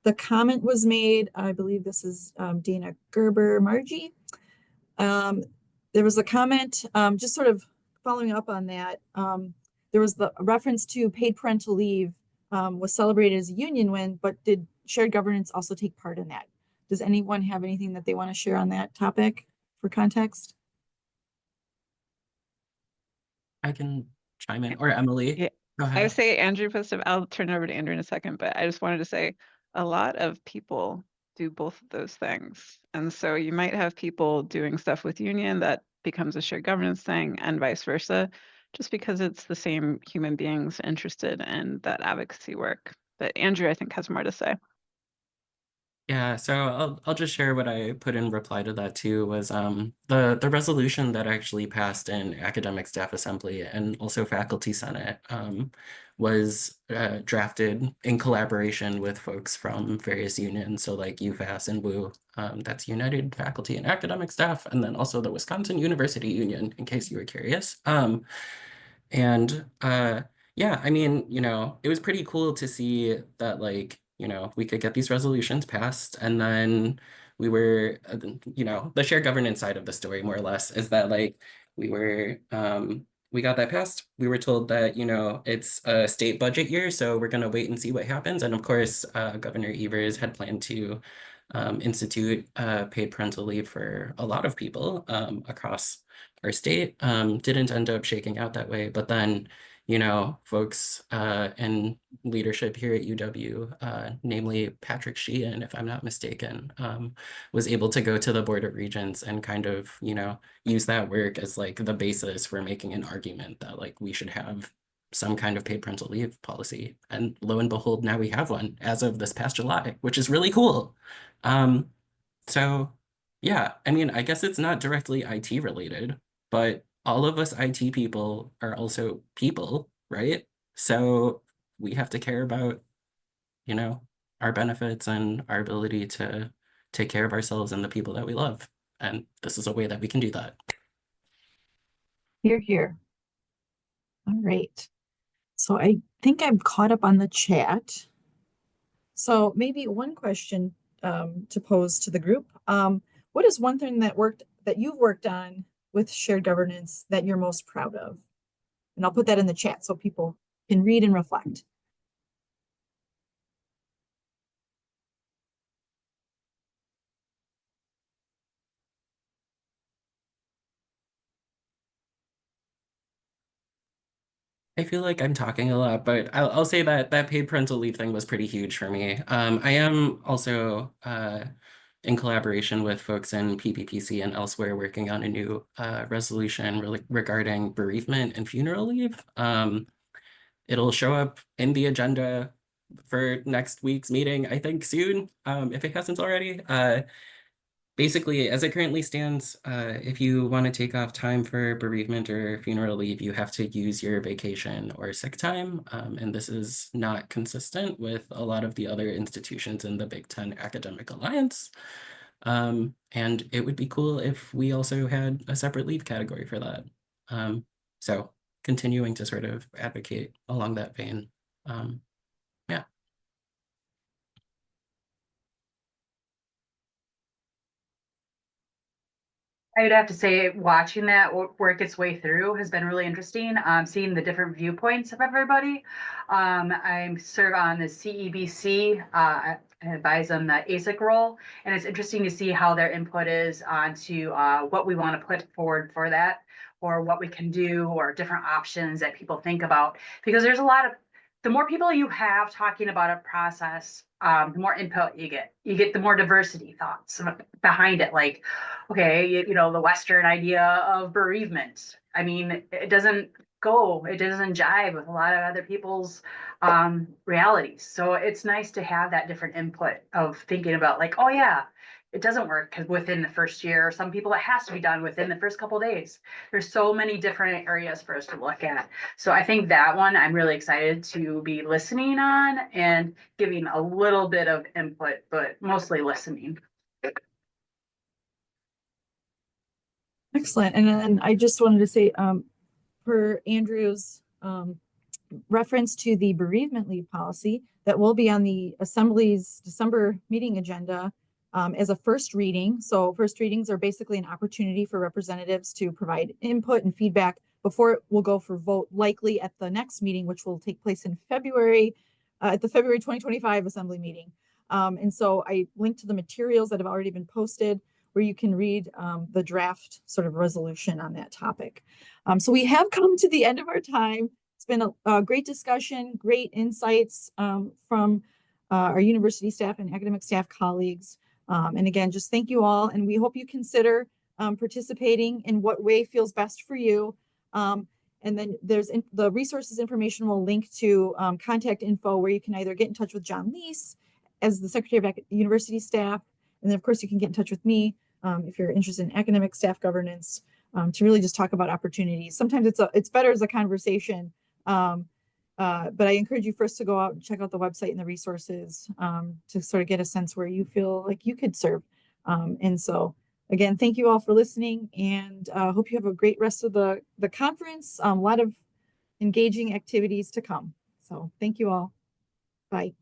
Speaker 1: The comment was made, I believe this is Dana Gerber Margie. There was a comment, just sort of following up on that. There was the reference to paid parental leave was celebrated as a union win, but did shared governance also take part in that? Does anyone have anything that they want to share on that topic for context?
Speaker 4: I can chime in, or Emily.
Speaker 3: Yeah,
Speaker 4: Go
Speaker 3: I
Speaker 4: ahead.
Speaker 3: would say Andrew posted, I'll turn it over to Andrew in a second, but I just wanted to say a lot of people do both of those things. And so you might have people doing stuff with union that becomes a shared governance thing and vice versa, just because it's the same human beings interested in that advocacy work. But Andrew, I think, has more to say.
Speaker 4: Yeah, so I'll just share what I put in reply to that too was the resolution that actually passed in Academic Staff Assembly and also Faculty Senate was drafted in collaboration with folks from various unions, so like UFAS and WU, that's United Faculty and Academic Staff, and then also the Wisconsin University Union, in case you were curious. And yeah, I mean, you know, it was pretty cool to see that, like, you know, we could get these resolutions passed, and then we were, you know, the shared governance side of the story, more or less, is that like we were, we got that passed. We were told that, you know, it's a state budget year, so we're gonna wait and see what happens. And of course, Governor Evers had planned to institute paid parental leave for a lot of people across our state. Didn't end up shaking out that way, but then, you know, folks in leadership here at UW, namely Patrick Sheehan, if I'm not mistaken, was able to go to the Board of Regents and kind of, you know, use that work as like the basis for making an argument that like we should have some kind of paid parental leave policy. And lo and behold, now we have one as of this past July, which is really cool. So yeah, I mean, I guess it's not directly IT related, but all of us IT people are also people, right? So we have to care about, you know, our benefits and our ability to take care of ourselves and the people that we love. And this is a way that we can do that.
Speaker 1: Here, here. All right. So I think I'm caught up on the chat. So maybe one question to pose to the group. What is one thing that you've worked on with shared governance that you're most proud of? And I'll put that in the chat so people can read and reflect.
Speaker 4: I feel like I'm talking a lot, but I'll say that that paid parental leave thing was pretty huge for me. I am also in collaboration with folks in PPPC and elsewhere working on a new resolution regarding bereavement and funeral leave. It'll show up in the agenda for next week's meeting, I think soon, if it hasn't already. Basically, as it currently stands, if you want to take off time for bereavement or funeral leave, you have to use your vacation or sick time. And this is not consistent with a lot of the other institutions in the Big Ten Academic Alliance. And it would be cool if we also had a separate leave category for that. So continuing to sort of advocate along that vein. Yeah.
Speaker 5: I would have to say, watching that work its way through has been really interesting. Seeing the different viewpoints of everybody. I serve on the CEBC, I advise on the ASIC role, and it's interesting to see how their input is onto what we want to put forward for that, or what we can do, or different options that people think about. Because there's a lot of, the more people you have talking about a process, the more input you get. You get the more diversity thoughts behind it. Like, okay, you know, the Western idea of bereavement. I mean, it doesn't jive with a lot of other people's realities. So it's nice to have that different input of thinking about like, oh yeah, it doesn't work because within the first year, some people it has to be done within the first couple of days. There's so many different areas for us to look at. So I think that one I'm really excited to be listening on and giving a little bit of input, but mostly listening.
Speaker 1: Excellent. And then I just wanted to say, per Andrew's reference to the bereavement leave policy that will be on the Assembly's December meeting agenda as a first reading. So first readings are basically an opportunity for representatives to provide input and feedback before it will go for vote, likely at the next meeting, which will take place in February, at the February 2025 Assembly meeting. And so I linked to the materials that have already been posted where you can read the draft sort of resolution on that topic. So we have come to the end of our time. It's been a great discussion, great insights from our university staff and academic staff colleagues. And again, just thank you all. And we hope you consider participating in what way feels best for you. And then there's the resources information will link to contact info where you can either get in touch with John Lease as the Secretary of University Staff. And then of course you can get in touch with me if you're interested in academic staff governance to really just talk about opportunities. Sometimes it's better as a conversation. But I encourage you first to go out and check out the website and the resources to sort of get a sense where you feel like you could serve. And so again, thank you all for listening, and hope you have a great rest of the conference. A lot of engaging activities to come. So thank you all. Bye.